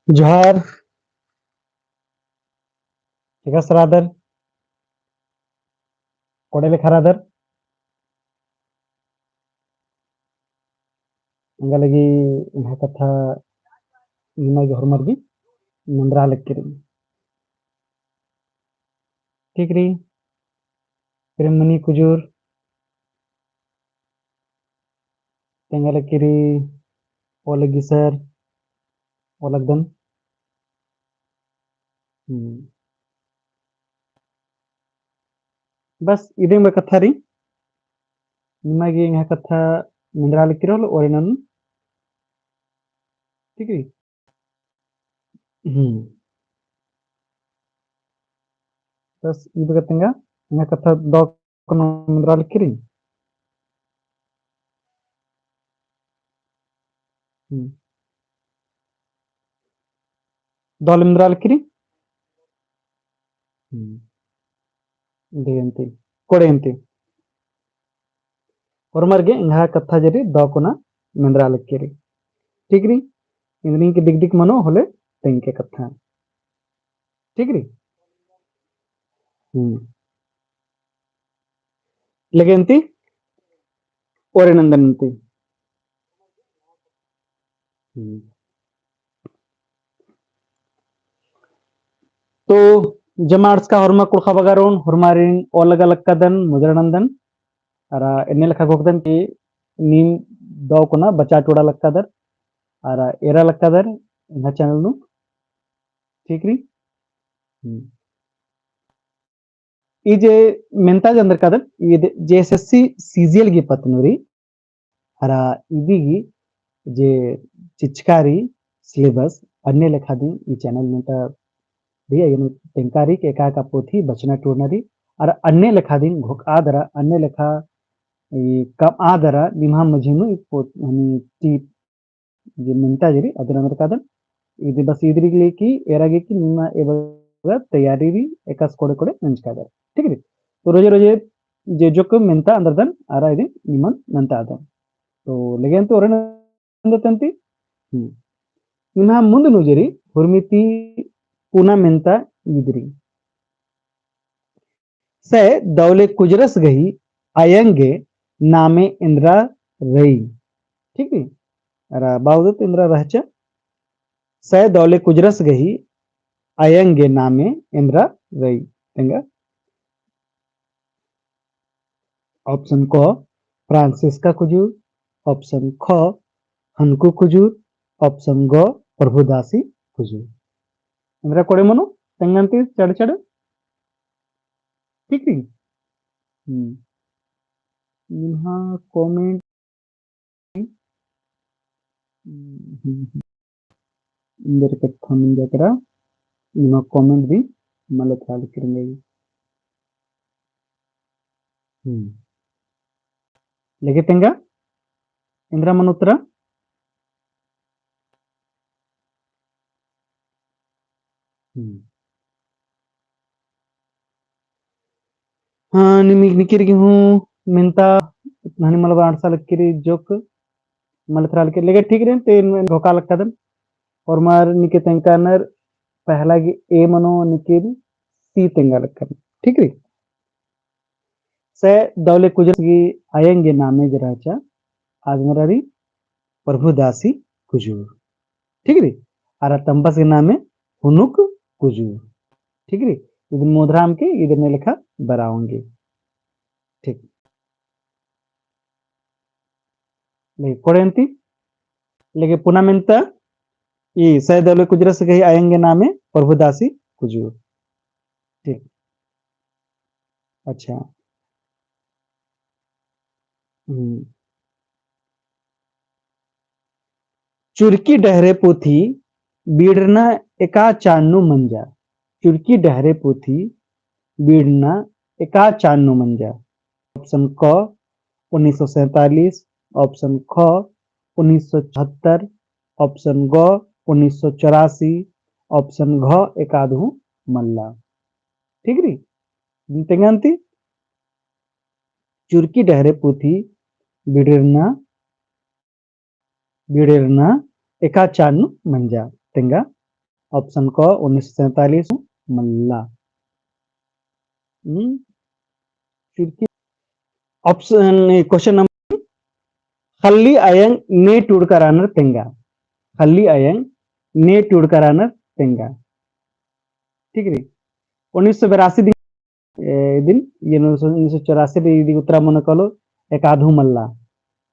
जोहार ᱪᱮᱠᱟᱥᱨᱟᱫᱟᱨ ᱠᱚᱰᱮᱞᱮ ᱠᱷᱟᱨᱟᱫᱟर ಹಂಗಾಗಿ ಕಥ ನಿಮಗೆ ಹೊರಮರ್ಗಿ ನಂದ್ರಾಲಕ್ಕಿರಿ ठीक री प्रेममणि कुजूर तेंगलक्किरी ओलगी सर ओलगदन बस इदे में कथा री निमागी कथा ನಂದ್ರಾಲಕ್ಕಿರೋಲ್ ओरिनन ठीक री बस इबे कतेंगा कथा दो ನಂದ್ರಾಲಕ್ಕಿರಿ दो ನಂದ್ರಾಲಕ್ಕಿರಿ देंती कोडेंती ಹೊರಮರ್ಗೆ ಕथा जरी दोकुना ನಂದ್ರಾಲಕ್ಕಿರಿ ठीक री इवनिंग के दिक दिक मनो होले तेंके कथा ठीक री लगेंती ओरिनंदनती तो जमार्स का हरमा कुलखा बगारोन हरमारिन अलग अलग कदन मुद्रणंदन अरा एने लखा गोगदन की नीम दो कोना बचा टोड़ा लक्कादर अरा एरा लक्कादर इना चैनल नु ठीक री इजे मेंता जंदर कदर ये जेएसएससी सीजीएल की पतनुरी अरा इदिगी जे चिचकारी सिलेबस अन्य लेखा दी ई चैनल में ता दिया ये तेंकारी के का पोथी बचना टूरनरी और अन्य लेखा दिन घोक आदरा अन्य लेखा कम आदरा निमा मझिनु टी ये मिंता जरी अदर कादन ఇది బస్ ఇదిరికి ఎరాగికి నిన్న एबा तैयारी री एकास कोड़े कोड़े मंच कादर ठीक है तो रोजे रोजे जे जो को मिंता अंदरदन आरा इदि निमन मंता आदन तो लेगेन तो ओरन अंदतंती निमा मुंद नुजेरी हुरमिती पूना मिंता इदरी से दौले कुजरस गई आयंगे नामे इंद्रा रई ठीक है अरा बावदत इंद्रा रहचा से दौले कुजरस गई आयंगे नामे इंद्रा रई तेंगा ऑप्शन क फ्रांसिस्का कुजूर ऑप्शन ख हनको कुजूर ऑप्शन ग प्रभुदासी कुजूर इंद्रा कोड़े मनो तेंगंती चढ़ चढ़ ठीक है यहाँ कमेंट इंदर कथा मिंजा करा यहाँ कमेंट भी मलत हाल करेंगे लेके तेंगा इंद्रा मनोत्तरा हाँ निकिर हूँ मिंता नानी मलबा 8 साल की जोक मलथराल के लेके ठीक रहे ते धोखा लगता दन और मार निके तेंकानर पहला की ए मनो निकिर सी तेंगा लगता ठीक रे से दौले कुजर की आयंगे नामे जराचा आजमरारी प्रभुदासी कुजूर ठीक रे आरा तंबस के नामे हुनुक कुजूर ठीक रे इधर मोधराम के इधर ने लिखा बराओंगे ठीक ले कोरेंती लेके पुनामिंता ये सैदौले कुजरस गई आएंगे नामे प्रभुदासी कुजूर ठीक अच्छा चुरकी डहरे पोथी बीड़ना एका चान्नु मंजा चुरकी डहरे पोथी बीड़ना एका चान्नु मंजा ऑप्शन क 1947 ऑप्शन ख 1976 ऑप्शन ग 1984 ऑप्शन घ एकाधु मल्ला ठीक री तेंगंती चुरकी डहरे पोथी बिड़ेरना बिड़ेरना एका चान्नु मंजा तेंगा ऑप्शन क 1947 मल्ला। फिर ऑप्शन क्वेश्चन नंबर हल्ली अयंग ने टूडकरानर तेंगा। हल्ली अयंग ने टूडकरानर तेंगा। ठीक है 1982 दिन ये 1984 उत्तरा मन कलो एक आधु मल्ला।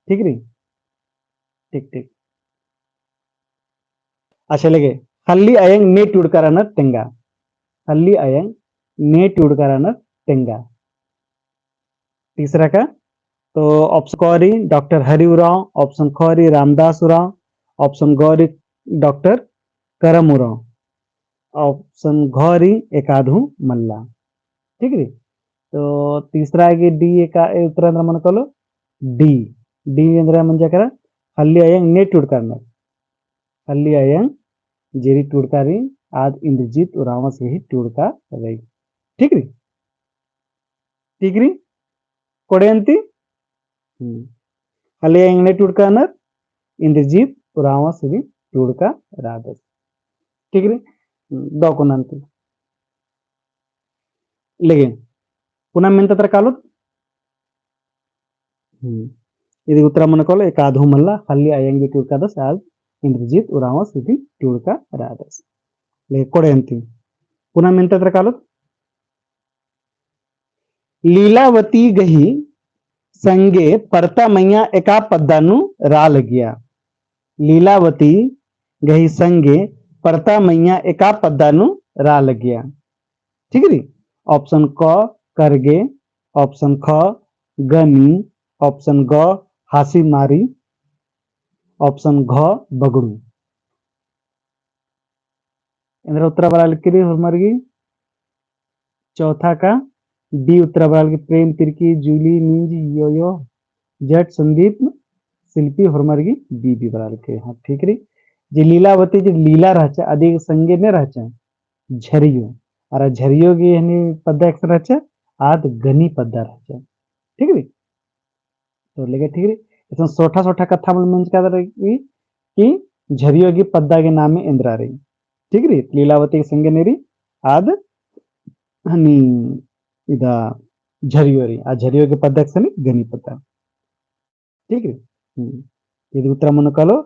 ठीक री ठीक ठीक अच्छा लगे हल्ली अयंग ने टूडकरानर तेंगा। हल्ली अयंग ने टूडकरानर तेंगा। तीसरा का तो ऑप्शन कौरी डॉक्टर हरिउराव, ऑप्शन खौरी Ramdas Oraon, option Gauri doctor Karam Oraon, option Ghauri एकाधु मल्ला। ठीक है तो तीसरा है कि डी का उत्तर अंदर मन कलो डी डी अंदर म्हणजे करा हल्ली अयंग ने टूडकारणार हल्ली अयंग जेरी टूडकारी आज इंद्रजीत उरावा से ही टूडका रही। ठीक री ठीक री कोडेंती हल्ली अयंग ने टूडकारणार इंद्रजीत उरावा से ही टूडका रादस। ठीक री दोकोनंती लेकिन पुनः మెంతತ್ರ కాలు ఇది ఉత్తర మనకోలో ఏకాధు మల్ల హల్లి అయంగి టూర్కాదస్ आज इंद्रजीत उरावा सिद्धि टूड़का रादस ले कोडेंती पुनः మెంతತ್ರ కాలు लीलावती गही संगे परता मैया एका पद्दानु रा लगिया। लीलावती गही संगे परता मैया एका पद्दानु रा लगिया। ठीक है ऑप्शन क करगे, ऑप्शन ख गनी, ऑप्शन ग हासी मारी, ऑप्शन घ बगड़ू। इंद्र उत्तर बराल की मरगी चौथा का डी उत्तर बराल की प्रेम तिरकी जूली नींज यो जट संदीप शिल्पी होरमरगी बी बी बराल के। हाँ ठीक रही जी लीलावती जी लीला रहचा अधिक संगे ने रहचा झरियो और झरियो की यानी पद्दा एक रहचा आद गनी पद्दा रहचा। ठीक है तो लेके ठीक है इसमें सोठा सोठा कथा मंच का रही कि झरियो की पद्दा के नाम में इंद्रा रही। ठीक है लीलावती के संगे नेरी आद हनी इदा झरियो रही आ झरियो के पद्दा से गनी पद्दा। ठीक है ఇది ఉత్తరమును కలో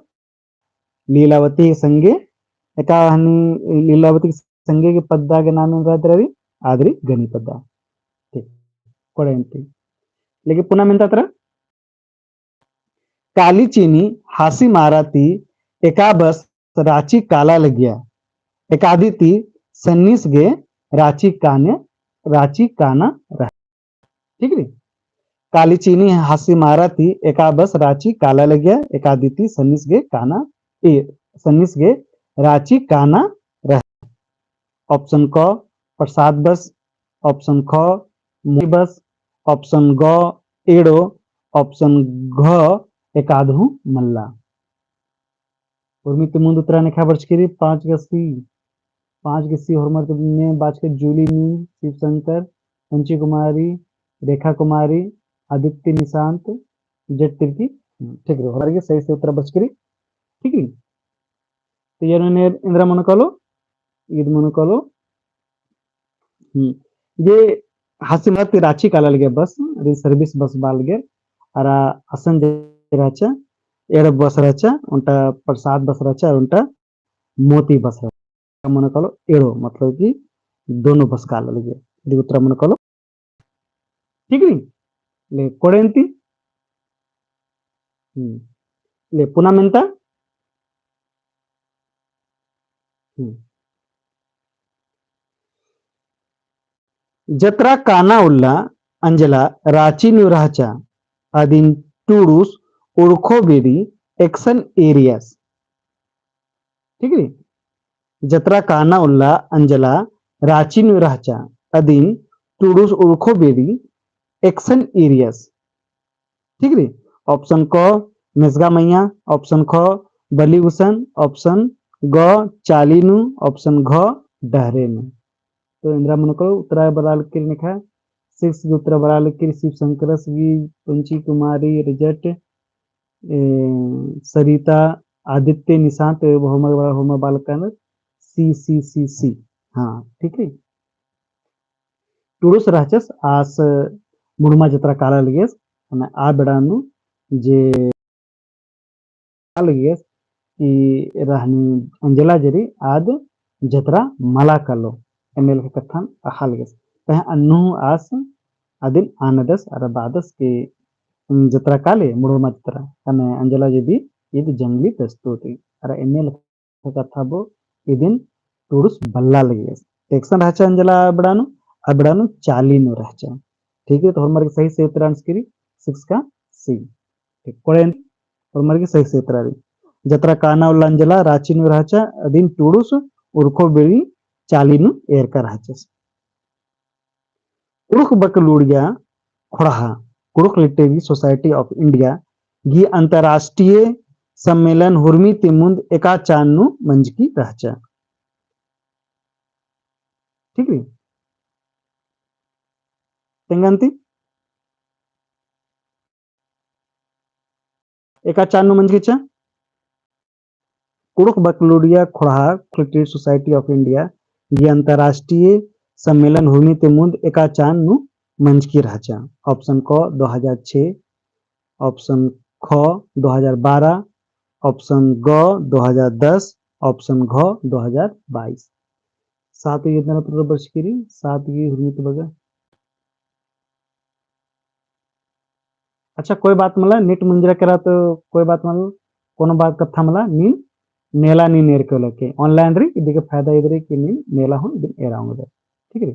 लीलावती संगे एका हनी लीलावती संगे के पद्दा के नाम रही आदरी गनी पद्दा। ठीक कोडेंती लेकिन पुनः मिनता काली चीनी हासी माराती एका बस रांची काला लगिया एकादिती सन्नीस गे रांची काना रह। ठीक है काली चीनी हासी माराती एका बस रांची काला लगिया एकादिती सन्नीस गे काना सन्नीस गे रांची काना रह। ऑप्शन क प्रसाद बस, ऑप्शन ख मोती बस, ऑप्शन ग एड़ो, ऑप्शन घ एकाधु मल्ला। उर्मित मुंद उत्तराने खबर करी 5 गसी होरमर ने बाज के जूली नी शिवशंकर पंची कुमारी रेखा कुमारी आदित्य निशांत जट तिर्की। ठीक है हमारे सही से उत्तर बच करी। ठीक है तो ये इंद्रा मनकलो ईद मनकलो ये हासिमत रांची काला लगे बस सर्विस बस बाल गे अरा असन राचा एड़ बस राचा उनटा प्रसाद बस राचा उनटा मोती बस राचा मनकलो एड़ो मतलब कि दोनों बस काला लगे ఇది ఉత్తర మనకలో। ठीक है ले कोडेंती ले पुनः మెంత जत्रा काना उल्ला अंजला रांची न्यूराचा अदिन टूडूस उड़खो बेरी एक्शन एरियास। ठीक है जत्रा काना उल्ला अंजला रांची न्यूराचा अदिन टूडूस उड़खो बेरी एक्शन एरियास। ठीक है ऑप्शन क मेजगा मैया, ऑप्शन ख बली उसन, ऑप्शन ग चालीनु, ऑप्शन घ डहरेनु। तो इंद्रा मनको उत्तरा बराल की लिखा 6 उत्तरा बराल की शिव शंकर पंची कुमारी रिजट सरिता आदित्य निशांत होमर बालकन सी हाँ ठीक है टूडूस रहचस आस मुड़मा जत्रा काला लगियस आ बेड़ानु जे लगियस कि रहनी अंजला जरी आद जत्रा मला कलो एमएल के कथन अहालगस तह अन्नु आस अदिल आनदस अरबादस के जत्रा काले मुड़मा जत्रा कने अंजला जदी इद जंगली प्रस्तुति अरे एमएल के कथा बो इदिन टूडूस बल्ला लगियस टेक्सन रहचा अंजला अबड़ानु चाली नो रहचा ठीक है तो हमारे सही से उत्तर आंसर करी 6 का सी ठीक कोड़ेन हमारे सही से उत्तर जत्रा काना उल्लांजला राचिनु रहचा अदिन टूडूस उर्खो बेड़ी चालीनु एरका रहचस कुड़ुक बकलूड़िया खुड़हा Kurukh literary society of India गी अंतरराष्ट्रीय सम्मेलन हुर्मी तिमुंद एका चान्नु मंजकी रहचा ठीक है तेंगंती एका चान्नु मंजकीचा कुड़ुक बकलूड़िया खुड़हा लिटरेरी सोसाइटी ऑफ इंडिया गी अंतरराष्ट्रीय सम्मेलन हुर्मी तिमुंद एका चान्नु मंजकी रहचा ऑप्शन क 2006 ऑप्शन ख 2012 ऑप्शन ग 2010 ऑप्शन घ 2022 सात योजना बर्षकिरी सात हुर्मी बघा अच्छा कोई बात मला नीट मंजरा करा तो कोई बात मला कोनो बात कथा मला नी नेला नी नेर के लके ऑनलाइन री इदिके फायदा इदरे कि नी नेला हूं इदिन एराउंग ठीक है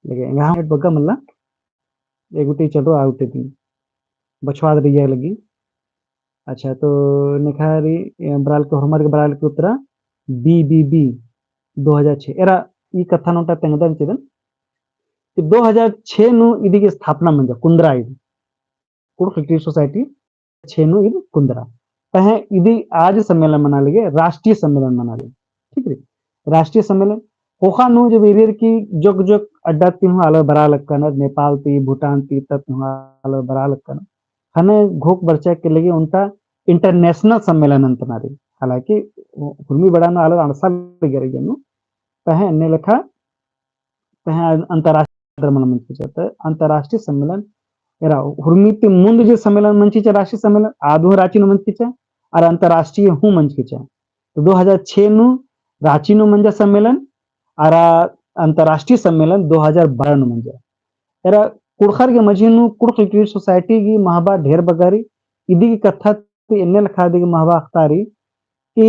लेकिन यहाँ नेट बग्गा मला एगुटी चलो आउटे दी बछवाद रिया लगी अच्छा तो निखारी ब्राल के हमारे ब्राल के उत्तरा बी 2006 एरा ई कथा नोटा तेंगदन चिदन 2006 नु इदिके स्थापना मंजा कुंद्रा इदी कुड़ुक लिटरेरी सोसाइटी 6 नु इदी कुंद्रा तह इदी आज सम्मेलन मना लगे राष्ट्रीय सम्मेलन मना लगे ठीक है राष्ट्रीय सम्मेलन होखा नु जब एरियर की जोग जोग अड्डा ती हूं आलो बरा लक्कन नेपाल ती भूटान ती तत हूं आलो बरा लक्कन हने घोक बरचा के लगे उनका इंटरनेशनल सम्मेलन अंतनारी हालांकि हुर्मी बड़ा आलो अणसा लगे रही तह ने लेखा तह अंतरराष्ट्रीय मंच अंतरराष्ट्रीय सम्मेलन एरा हुर्मी मुंद जो सम्मेलन मंच राष्ट्रीय सम्मेलन आधु रांची मंच और अंतरराष्ट्रीय हूँ मंच की तो 2006 नु रांची नु मंजा सम्मेलन और अंतरराष्ट्रीय सम्मेलन 2012 नु मंजा एरा कुड़खर के मजीनु कुड़ख लिटरेरी सोसाइटी की महाबा ढेर बगारी इदी की कथा एने लखा दी महाबा अख्तारी कि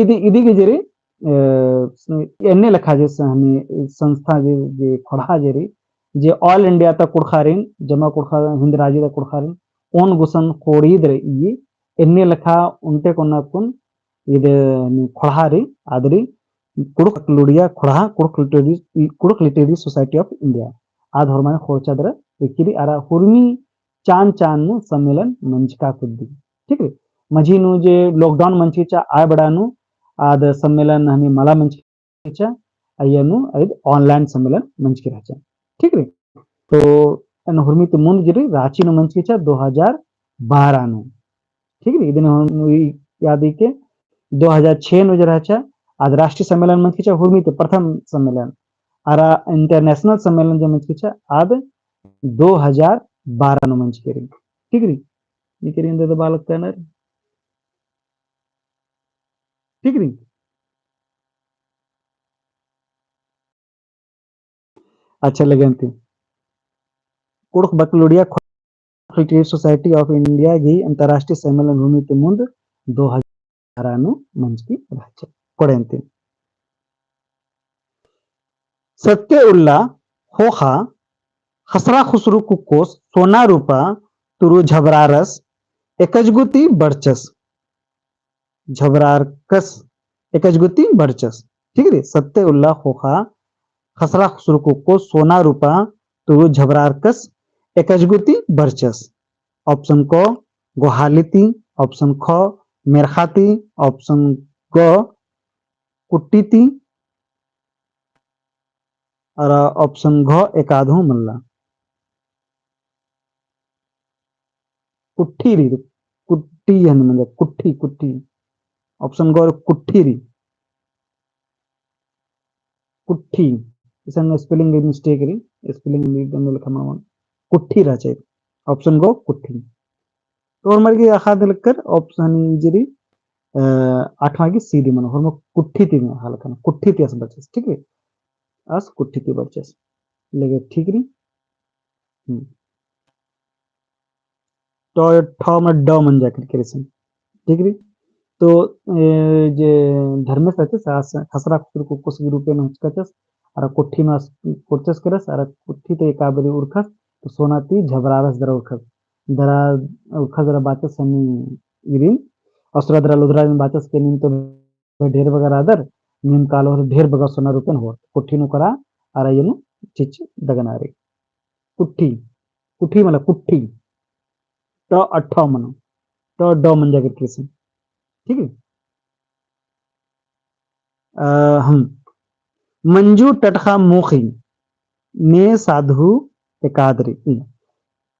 इदी इदी के जरी एने लखा जैसे हमें संस्था जे खड़ा जरी जे ऑल इंडिया ता कुड़खारिन जमा कुड़खा हिंद राज्य ता कुड़खारिन ओन गुसन कोड़ीद्रे ये एने लखा उनटे कोना कुन इद खड़ारी आदरी कुड़ुक लुड़िया खड़ा Kurukh literary society of India आध हरमाने खोरचादर इकिरी आरा हुर्मी चान चान सम्मेलन मंच का कुद्दी ठीक है मझीनु जे लॉकडाउन मंचीचा आय बड़ानु आद सम्मेलन हमें मला मंचीचा अयनु अद ऑनलाइन सम्मेलन मंच की रहचा ठीक है तो एन हुर्मी तो मुंद जरी रांची नु मंच कीचा 2012 नु ठीक है इदिन याद के 2006 नु जराचा आज राष्ट्रीय सम्मेलन मंच कीचा हुर्मी तो प्रथम सम्मेलन आरा इंटरनेशनल सम्मेलन जो मंच कीचा आद 2012 नु मंच केरी ठीक है ये केरी इंदे तो बालक तनर ठीक है अच्छा लगे अंतिम कुड़ुक बकलुड़िया लिटरेरी सोसाइटी ऑफ इंडिया की अंतरराष्ट्रीय सम्मेलन भूमि के मुंद 2012 नु मंच की रहचा कोड़े अंतिम सत्य उल्ला होखा खसरा खुसरू कुकोस सोना रूपा तुरु झबरारस एकजगुती बरचस झबरारकस एकजगुती बरचस ठीक है सत्य उल्ला होखा खसरा खुसरू कुकोस सोना रूपा तुरु झबरारकस एकजगुती बरचस ऑप्शन क गोहालिती ऑप्शन ख मेरखाती ऑप्शन ग कुट्टीती और ऑप्शन घ एकाधो मल्ला कुट्ठी री कुट्टी मतलब कुट्ठी कुट्ठी ऑप्शन गो कुट्ठी री कुट्ठी इसन स्पेलिंग मिस्टेक री स्पेलिंग लिखा मामा कुट्ठी रचे ऑप्शन गो कुट्ठी तो मर्गी आखाद लकर ऑप्शन जिरी 8वां की सीधी मन hormo कुट्ठी ती हालकन कुट्ठी ती असं बचेस ठीक है अस कुट्ठी ती बचेस लगे ठीक री तो ठो में ड मन जाकर के रेसन ठीक री तो जे धर्मेश रहते खसरा खुसर को कुछ रूपे में हचकचस अरे कुट्ठी में कोचस करस अरे कुट्ठी तो एकाबरी उरखस तो सोनाती झबरारस दरा उरखस दरा उरखस दरा बाचस सनी इरिन असुरा दरा लुदरा में बाचस के नीम तो ढेर बगा आदर नीम कालो ढेर बगा सोना रूपन हो कुट्ठी नु करा अरे ये चिच दगनारे कुट्ठी कुट्ठी मतलब कुट्ठी तो अट्ठा मनो तो ड मन जाकर किसी ठीक है हम मंजू टटखा मुखी ने साधु एकादरी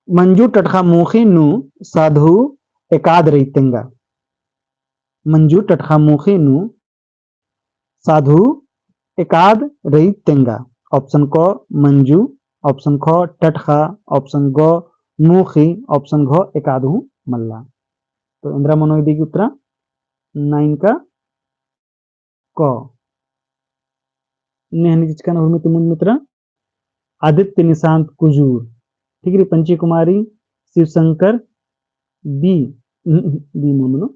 मंजू टटखा मुखी नु साधु एकादरी तेंगा मंजू टटखा मुखी नु साधु एकाद रही तेंगा ऑप्शन को मंजू ऑप्शन ख टटखा ऑप्शन ग मुखी ऑप्शन घ एकादु मल्ला तो इंद्रा मनोविधि की उत्तरा 9 का क नेहनी चिचकाना हुर्मित मुन्मित्रा आदित्य निशांत कुजूर ठीक है पंची कुमारी शिवशंकर बी बी मोमनो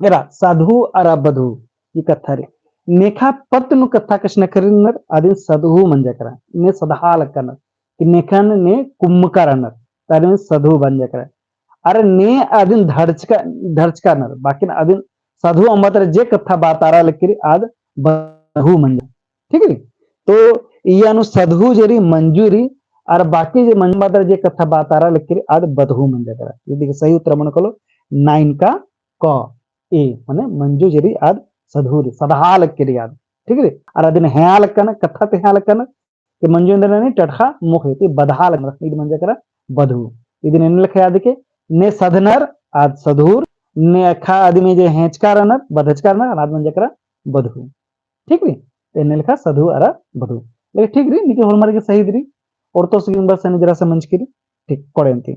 एरा साधु अरा बधु ये कथा रे नेखा पत्नु कथा कृष्ण करिनर आदि साधु मंजा करा ने सदहाल कनर कि नेखन ने कुम्मकरनर तारे साधु बंजा करा अरे ने आदिन धर्चका नर बाकी आदिन साधु अमतर जे कथा बात आरा लकरी आद बधु मंजा ठीक है तो इयानु साधु जरी मंजूरी और बाकी जे मंजमातर जे कथा बात आरा लकरी आद बधु मंजा करा ये देखिए सही उत्तर मन कलो 9 का क ए माने मंजू जरी आद साधु सदहाल लकरी आद ठीक है और आदिन हेयाल कन कथा पे हेयाल कन कि मंजू इंद्र ने टठा मुख है बदहाल इद मंजा करा बधु इदिन एन लख याद के ने सधनर आद सधुर ने अखा आदमी जे हेचकारनर बधचकारनर आद मंजा करा बधु ठीक है एन लिखा साधु अरा बधु लेकिन ठीक री निके होलमार्क के सही दी और तो सगी बस ने जरा से मंच की ठीक कोडेंती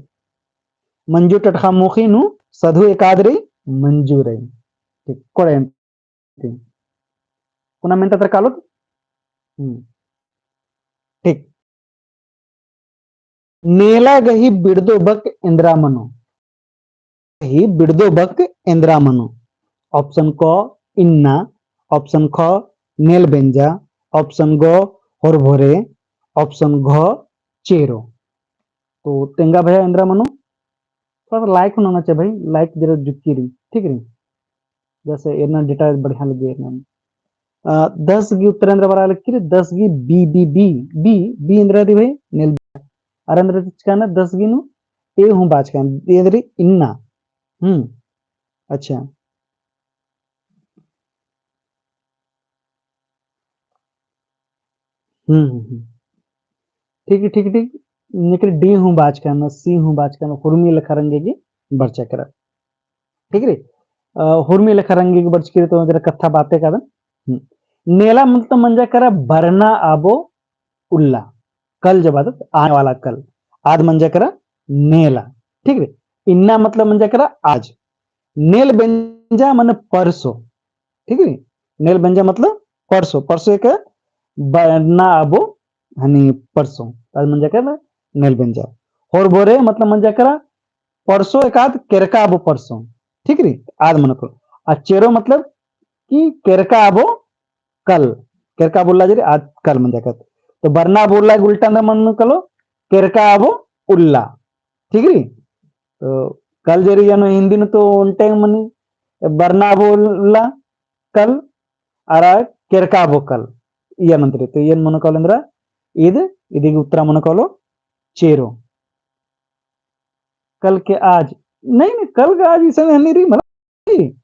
मंजू टटखा मुखी नु साधु एकादरी मंजू रही ठीक कोडेंती कुना मेंता तर कालो ठीक नेला गही बिड़दो बक इंद्रामनो ही बिड़दो बक इंद्रामनो ऑप्शन क इन्ना ऑप्शन ख नेल बेंजा ऑप्शन ग होरभोरे ऑप्शन घ चेरो तो तेंगा भैया इंद्रा मनो थोड़ा लाइक होना चाहिए भाई लाइक जरा जुकी रही ठीक है जैसे इतना डेटा बढ़िया लगे 10 की उत्तर इंद्रा बरा लिखी 10 की बी बी बी बी बी इंद्रा दी भाई नेल अरे इंद्रा चिचकाना 10 की नु ए हूं बाज का इंद्री इन्ना अच्छा ठीक है ठीक है ठीक निकल डी हूं बाज का सी हूं बाज का हुर्मी लखरंगे की बर्चा कर ठीक है हुर्मी लखरंगे की बर्च की तो जरा कथा बातें का नेला मतलब मंजा करा बरना आबो उल्ला कल जब आदत आने वाला कल आज मंजा करा नेला ठीक है इन्ना मतलब मंजा करा आज नेल बेंजा मन परसों ठीक है नेल बेंजा मतलब परसों परसों एक बरना आबो हनी परसों आज मंजा करा नेल बेंजा और बोरे मतलब मंजा करा परसों एकाद केरका आबो परसों ठीक है आज मन को चेरो मतलब कि केरका आबो कल केरका बोलला जरी आज कल मंजा कर तो बरना बोलला उल्टा ना मन कलो केरका आबो उल्ला ठीक है तो कल जरी यानो हिंदी में तो उल्टे मनी बरना बोलला कल अरा केरका आबो कल ये मंत्री तो ये मन कलो अंद्रा इदी उत्तर मन कलो चेरो कल के आज नहीं कल के आज इसे नहीं रही मतलब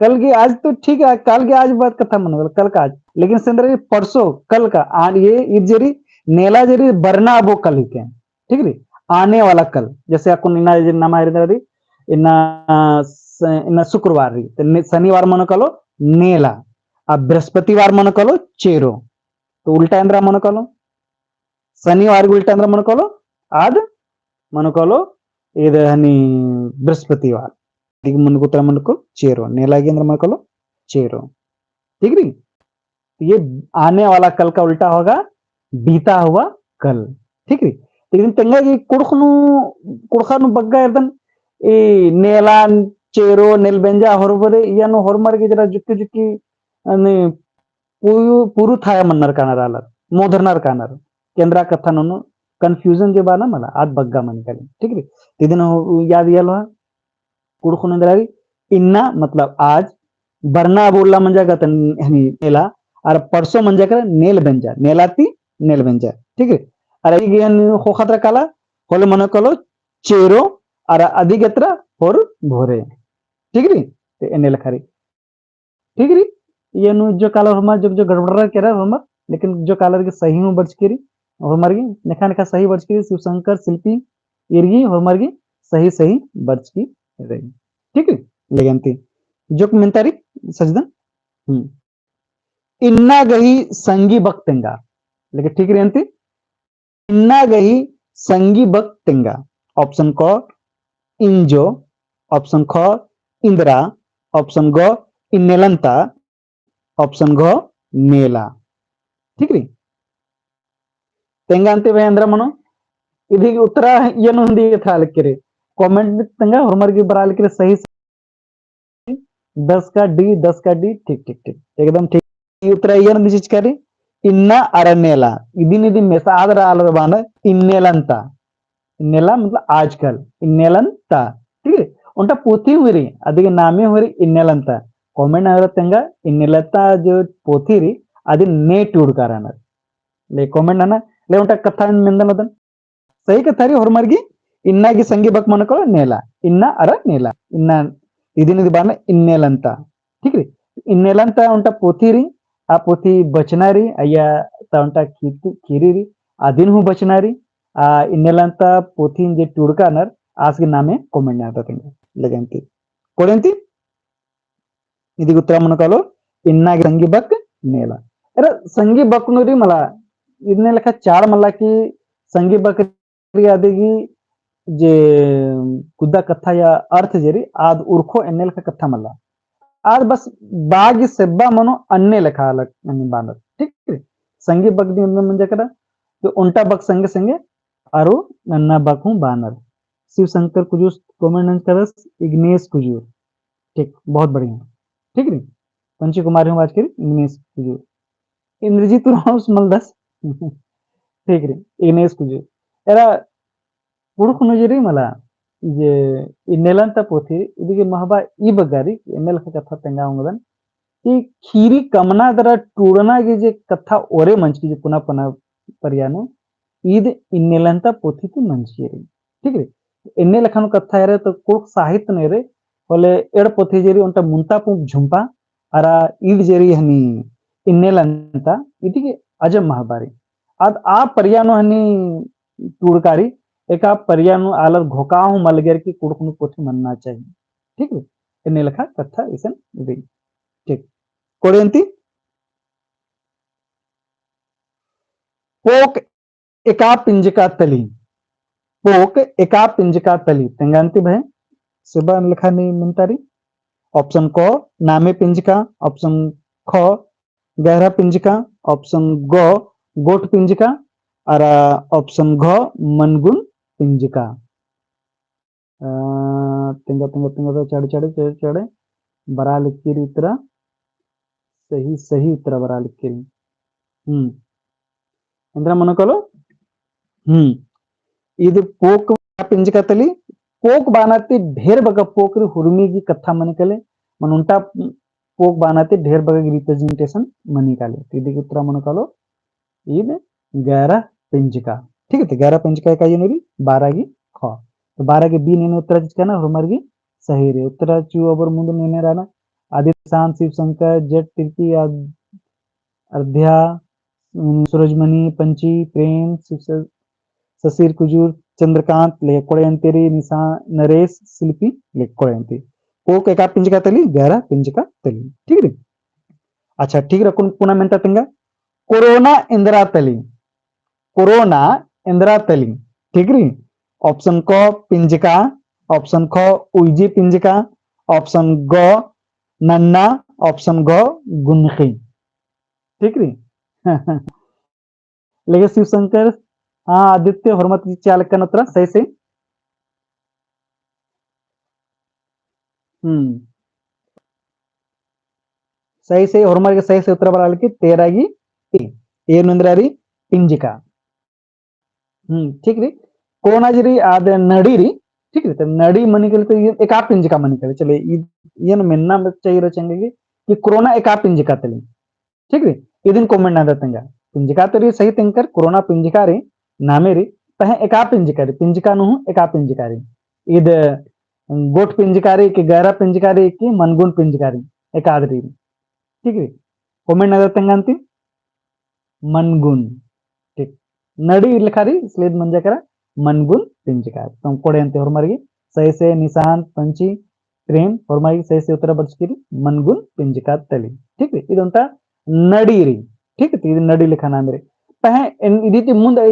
कल की आज तो ठीक है कल के आज बात कथा मन कल का आज लेकिन संदर्भ परसों कल का आन ये जरी नेला जरी बरना अबो कल ही ठीक है आने वाला कल जैसे आपको इना नाम इना ಶುಕ್ರವಾರ ರೀ ಶನಿವಾರ ಮನಕಲು ನೇಲ ಆ ಬೃಹಸ್ಪತಿವಾರ ಮನಕಲು ಚೇರು ಉಲ್ಟಾ ಅಂದ್ರ ಮನಕಲು ಶನಿವಾರ ಉಲ್ಟಾ ಅಂದ್ರ ಮನಕಲು ಆದ್ ಮನಕಲು ಇದು ಹನಿ बृहस्पतिवार ठीक मन को मन को चेरो नेलागी अंदर मन को चेरो ठीक री ये आने वाला कल का उल्टा होगा बीता हुआ कल ठीक री लेकिन ತಂಗಾಗಿ ಕುಡ್ಖನು ಬಗ್ಗ ಇರ್ದನ್ ಈ ನೇಲ ಚೇರೋ ನೆಲ್ಬೆಂಜ ಹೊರಬರೆ ಏನು ಹೊರಮರ್ಗೆ ಜರ ಜುಕ್ಕಿ ಜುಕ್ಕಿ अनि पुरु थाया मन्नर कानार आलर मोधरनार कानार केंद्रा कथाननु कन्फ्यूजन जे बाना मला आज बग्गा मन कली ठीक री तिदिन याद यालवा कुडखुनंदरारी इन्ना मतलब आज बरना बोलला म्हणजे गतन हनी नेला और परसों म्हणजे कर नेल बेंजा नेलाती नेल बेंजा ठीक है अरे गियन होखatra काला होले मन कलो चेरो और अधिगत्र और भोरे ठीक री ते नेल खरी ठीक री ये नु जो कलर हम जो गड़बड़ा केरा हम लेकिन जो कलर के सही में बच केरी हमारी नेखा नेखा सही बच केरी शिवशंकर शिल्पी इरगी हमारी सही सही बच की रही ठीक है लेगंती जो मिंतारी सजदन इन्ना गही संगी बक्तेंगा लेकिन ठीक रहती इन्ना गही संगी बक्तेंगा ऑप्शन क इंजो ऑप्शन ख इंदिरा ऑप्शन ग इन्नेलंता ऑप्शन घ नेला ठीक री तेंगा अंते वे अंद्र मनो इदी उत्तर ಏನು ಹಿಂದಿ ಥಾಲಕ್ಕಿರಿ कमेंट तंगा हमारे बरा लिखे सही 10 का डी ठीक ठीक ठीक एकदम ठीक उत्तर ಏನು ದಿಸ್ ಕರಿ ಇನ್ನ ಅರನೇಲ ಇದಿನಿದಿ ಮೆಸ ಆದರ ಆಲದ ಬಾನ ಇನ್ನೆಲಂತ ಇನ್ನೆಲ मतलब आजकल ಇನ್ನೆಲಂತ ठीक है उनका पोथी हुई अदिगे नामे हुई ಇನ್ನೆಲಂತ कमेंट आगरतंगा ಇನ್ನೆಲಂತ जो पोथी री अदि नेट हुडकार ले कमेंट अना ले उनका कथा मिंदन सही कथा री हमारी इन्नागी संगी बक मनको नेला इन्ना अर नेला इन्ना इदिनिदी बान ಇನ್ನೆಲಂತ ठीक री ಇನ್ನೆಲಂತ उनटा पोथी री आ पोथी बचनारी अय्या ता उनटा खीरी री आदिन हूँ बचनारी आ ಇನ್ನೆಲಂತ पोथी जे टुडकानर आज के नामे कमेंट आता तिंगा लेगंती कोडेंती इदी उत्तर मनकालो इन्नागी संगी बक नेला अरे संगी बक नुरी मला इदने लेखा चार मला की संगी बक री आदेगी जे कुद्दा कथा या अर्थ जेरी आद उर्खो एन्ने लेखा कथा मला आज बस बागी सेब्बा मनो अन्य लेखा अलग बांधत ठीक है संगी बक दी म्हणजे करा तो उल्टा बक संगे संगे आरो नन्ना बक हूं बानर शिव शंकर कुजूर कमेंट करस इग्नेश कुजूर ठीक बहुत बढ़िया ठीक है पंची कुमारी हूं आज के इग्नेश कुजूर इंद्रजीत राउस मलदस ठीक है इग्नेश कुजूर एरा ಹುಡುಕುನುಜಿರಿ ಮಲ जे ಇನ್ನೆಲಂತ पोथी इदिगे महबा ई बगारी एमएल का कथा तेंगा उंगदन ई खीरी कमना दरा टूरना गे जे कथा ओरे मंच की पुना पुना परियानो ईद ಇನ್ನೆಲಂತ पोथी की मंची रे ठीक रे एन्ने लखन कथा रे तो कोक साहित्य ने रे होले एड पोथी जेरी उनटा मुंता पु झुंपा अरा ईद जेरी हनी ಇನ್ನೆಲಂತ इदिगे अजब महाबारी आद आ परियानो हनी टूरकारी एका पर्यानु आलर घोकाहु मलगेर की कुड़कुनु पोथी मनना चाहिए ठीक है इन्ने लखा कथा इसन दी ठीक कोडेंती पोक एका पिंजका तली पोक एका पिंजका तली तेंगांती भय सुबह लिखा नहीं मिनतारी ऑप्शन क नामे पिंजका ऑप्शन ख गहरा पिंजका ऑप्शन ग गोट पिंजका और ऑप्शन घ मनगुन पिंजका तिंगा तिंगा तिंगा चढ़ चढ़ चढ़ चढ़ बरा लिखी उत्तरा सही सही उत्तरा बरा लिखी इंद्रा मन कलो ಇದು पोक पिंजका तली पोक बानाती ढेर बग पोकरी हुर्मी की कथा मन कले मन उनटा पोक बानाती ढेर बग रिप्रेजेंटेशन मनी काले तिदी उत्तरा मन कलो ईद गहरा पिंजका ठीक है 11 पिंजका का ये मेरी 12 की ख तो 12 के बी ने उत्तर जिसका ना हमारे की सही रे उत्तर चू ओवर मुंद ने राना आदित्य शांत शिव शंकर जेट तिर्की अध्या सूरजमणि पंची प्रेम ससीर कुजूर चंद्रकांत ले कोड़ेंतेरी निशा नरेश शिल्पी ले कोड़ेंती ओक एका पिंज का तली गहरा पिंज का तली ठीक है। अच्छा ठीक है पुनः मेंता तिंगा कोरोना इंदिरा तली कोरोना इंदिरा तली ठीक है। ऑप्शन क पिंजका ऑप्शन ख उइजी पिंजका ऑप्शन ग नन्ना ऑप्शन ग गुनखी ठीक है। लेकिन शिवशंकर हाँ आदित्य हरमत चालक उत्तर सही से सही से हरमत सही से उत्तर बराल की तेरागी ಏನಂದ್ರಿ ಪಿಂಜಿಕ ठीक री कोरोना जरी आद नड़ी री ठीक है नड़ी मनी के तो एक आप पिंजिका मनी करे चले ये मेन्ना चाहिए रचेंगे कि कोरोना एक आप पिंजिका तली ठीक है ಇದನ್ कमेंट ना देतेंगा पिंजिका तरी सही तिंकर कोरोना पिंजिका री नामे री पहे एक आप पिंजिका नु एक आप पिंजिका री इद गोट पिंजिका री कि गहरा पिंजिका री कि मनगुण पिंजिका री एक आदरी ठीक है कमेंट ना देतेंगा अंतिम मनगुण ठीक नड़ी लिखारी इसलिए मंजा मनगुण पिंजकार तुम कोड़े अंते ಹೊರಮರಿಗೆ सही से निशांत पंची प्रेम ಹೊರಮರಿಗೆ सही से उत्तर बचकिरी मनगुण पिंजकार तली ठीक है इदंತ नड़ी री ठीक है ಇದು नड़ी लिखाना मेरे पहे इदिति ಮುಂದೆ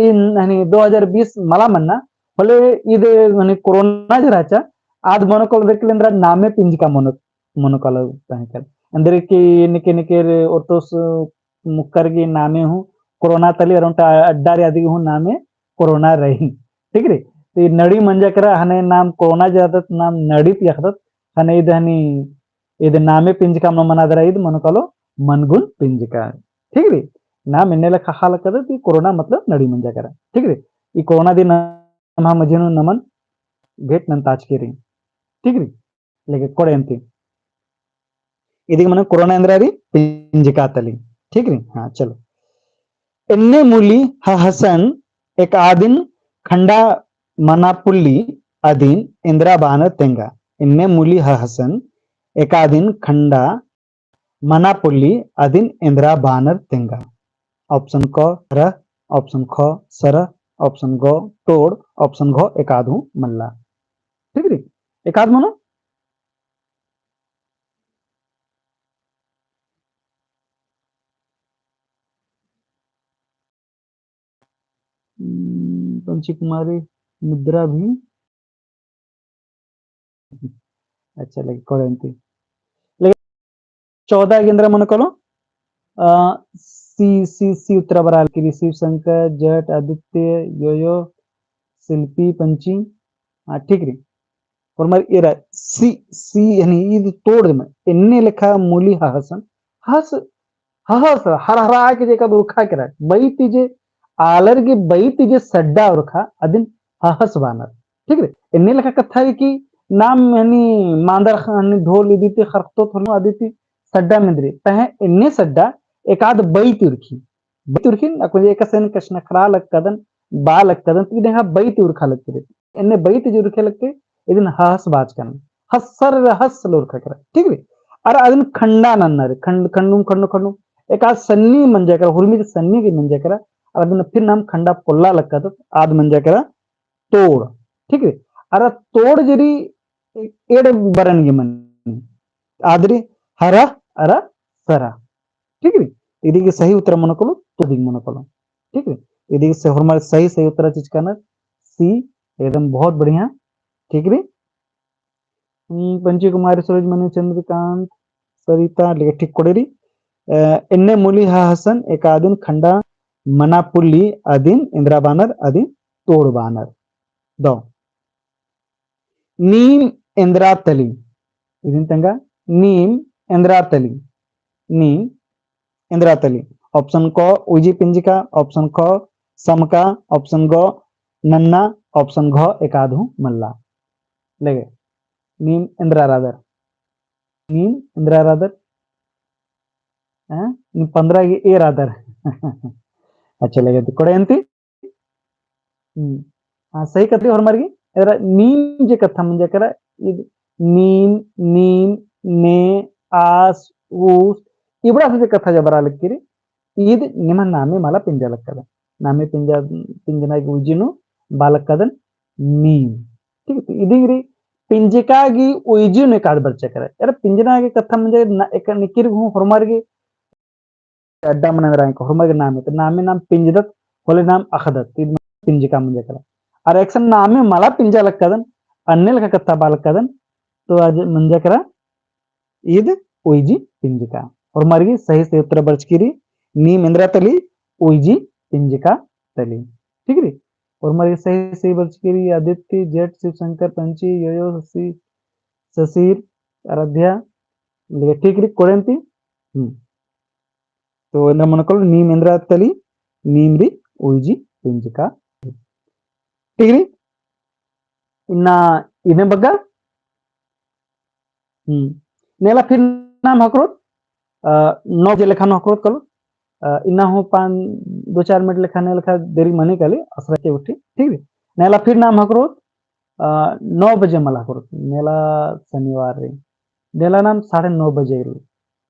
hani 2020 मला मन्ना ಹೊಲೆ ಇದು hani कोरोना जराचा आद मनोकल देखलेंद्र नामे पिंजिका मनोकल तहकल अंदर की निके निके ओतोस मुक्करगी नामे हूँ कोरोना तली अरंट अड्डारी आदि हूँ नामे कोरोना रही ठीक है तो नड़ी मंजा करा हने नाम कोरोना जादत नाम नड़ी पियखदत हने इद हनी इद नामे पिंजका मनादर इद मनकलो मनगुण पिंजका ठीक है नाम इन्ने लखा हाल कदत ई कोरोना मतलब नड़ी मंजा करा ठीक है ई कोरोना दिन हम मजेनु नमन भेट नंताज के रही ठीक है लेके कोड़े अंती इदिग मन कोरोना अंद्रारी पिंजका तली ठीक है हाँ चलो ಎಣ್ಣೆ ಮೂಲಿ ಹಸನ್ एक आदिन खंडा मनापुल्ली अधीन इंदिरा बानर तेंगा एन्ने मूली हसन एक आदिन खंडा मनापुल्ली अधीन इंदिरा बानर तेंगा ऑप्शन क र ऑप्शन ख सर ऑप्शन ग तोड़ ऑप्शन घ एकाधु मल्ला ठीक है एकाध मनो पंची कुमारी मुद्रा भी अच्छा लगे कोरेंती लेकिन 14 केंद्र मन कलो सी सी सी उत्तर बराल की शिव शंकर जट आदित्य योयो शिल्पी पंची हाँ ठीक री और मर इरा सी सी यानी ಇದು ತೋಡ್ರಿ ಎನ್ನೆ ಲೆಕ್ಕ ಮೂಲಿ ಹಸನ್ ಹಸ್ ಹಸ್ ಹರ ಹರ के जे का उरखा करा बैती जे आलर के बैती जे सड्डा उरखा अदिन हस बानर ठीक है एन्ने ಲೆಕ್ಕ कथा है कि नाम यानी मांदर खानी ढोल इदिति खरतो थोनो आदिति सड्डा मिंद्री पहे एन्ने सड्डा एकाद बैती उरखी अको एक सेन कष्ण खरा लक्कदन बा लक्कदन इदे हा बैती उरखा लगते एन्ने बैती जो उरखे लगते ಇದನ್ನ ಹಸ್ ಬಾಚ್ಕನ ಹಸ್ಸರ ಹಸ್ಸಲು ಉರ್ಕಕರ ठीक है अरे ಅದನ್ನ ಖಂಡ ನನ್ನರೆ ಖಂಡ ಖಂಡು ಖಂಡು ಖಂಡು एक आज सन्नी मंजकर हुरमी सन्नी की मंजकर ಅದನ್ನ फिर नाम खंडा पोल्ला लक्कत आद मंजकर तोड़ ठीक है अरे तोड़ जरी एड बरन गे मन आदरी हर अर सरा ठीक है ಇದಕ್ಕೆ सही उत्तर मनकलो तो दिग मनकलो ठीक है ಇದಕ್ಕೆ से हमारे सही सही उत्तर चीज करना सी एकदम बहुत बढ़िया ठीक रे पंची कुमारी सूरज मणि चंद्रकांत सरिता लेके ठीक कोडेरी एन्ने मूली हसन एक आदिन खंडा मनापुल्ली अदिन इंदिरा बानर अदिन तोड़ बानर दो नीम इंदिरा तली ಇದನ್ ತಂಗ नीम इंदिरा तली नीम इंदिरा तली ऑप्शन क उजी पिंजिका ऑप्शन ख समका ऑप्शन ग नन्ना ऑप्शन घ एकाधु मल्ला लगे नीम इंदिरा रादर नी 15 ए रादर अच्छा लगे तो कोड़े अंती हाँ सही कथी और मर गई एरा नीम जे कथा मंजे करा नीम नीम ने आस ऊस इबड़ा से कथा जबरा लक्किरी ईद निम नामे माला पिंजा लक्कदा नामे पिंजा पिंजना उजिनु बालक्कदन नीम ठीक है इदिंग री पिंजिकागी उइजुने काड बरचकरे यार पिंजनागे कथा म्हणजे एक निकिर हूँ हरमारगी अड्डा मनंगरा को हरमारगी नाम है तो नामे नाम पिंजदत होले नाम अखदत तीन पिंजिका म्हणजे करा और एक्शन नामे मला पिंजा लक्कदन अन्य लका कथा बालकदन तो आज म्हणजे करा ईद उइजी पिंजिका हरमारगी सही से उत्तर बरचकिरी नी मिंद्रा तली उइजी पिंजिका तली ठीक है और हमारी सही सही बरचकिरी आदित्य जेट शिव शंकर पंची योयो शशीर आराध्या ठीक री कोरेंती तो इंद्र मनकल नी मिंद्रा तली नीमरी उइजी पिंजिका ठीक है ಇನ್ನ ಇದನ್ನ ಬಗ್ಗೆ नेला फिर नाम हकरोत नौ जे लेखा हकरोत कलो इना हो पान 2-4 मिनट लेखा ने लेखा देरी मने कले असरा के उठी ठीक है नेला फिर नाम हकरोत 9 बजे मला हकरोत नेला शनिवार रे नेला नाम 9:30 बजे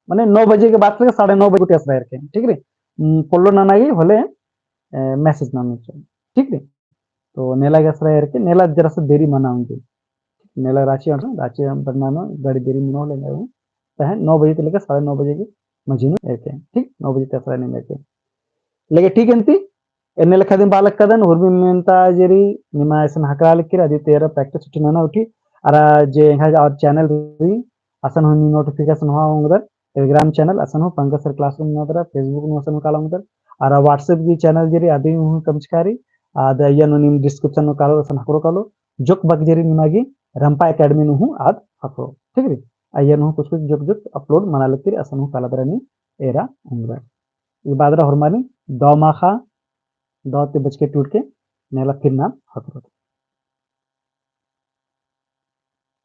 माने 9 बजे के बाद से 9:30 बजे उठी असरा के ठीक है पोलो नानागी होले मैसेज नाम ठीक है तो नेला के असरा के नेला जरा से देरी मनाऊंगी नेला रांची बनाना गाड़ी देरी मनो लेंगे तहन 9 बजे से लेकर 9:30 बजे की मझीनो ऐसे ठीक 9 बजे तक नहीं ऐसे लेके ठीक अंती ಎನ್ನೆ ಲೆಕ್ಕದಿನ ಬಾಲಕ್ಕದನ್ ಹುರ್ಬಿ ಮೆಂತ ಜೆರಿ ನಿಮ್ಮ ಐಸನ್ ಹಕಾಲಕ್ಕಿರ ಅದಿ ತೇರ ಪ್ರಾಕ್ಟೀಸ್ ಉಟ್ಟಿನ ಉठी ಅರ जे और चैनल री असन हो नोटिफिकेशन हो उंगदर टेलीग्राम चैनल असन हो पंकज सर क्लासरूम नदर फेसबुक नु असन काला उंगदर अर व्हाट्सएप की चैनल जेरी अदी हूं कमचकारी आद यनो निम डिस्क्रिप्शन नु कालो असन हकरो कालो जोक बक जेरी निमागी रंपा एकेडमी नु हूं आद हकरो ठीक री अयन हूं कुछ कुछ जोक जोक अपलोड मना लक्किर असन हूं काला बरनी एरा उंगदर ಈ ಬಾದ್ರ ಹೊರಮಾನಿ ದೌಮಾಖಾ दौते बच के टूट के नेला फिर नाम हकरोत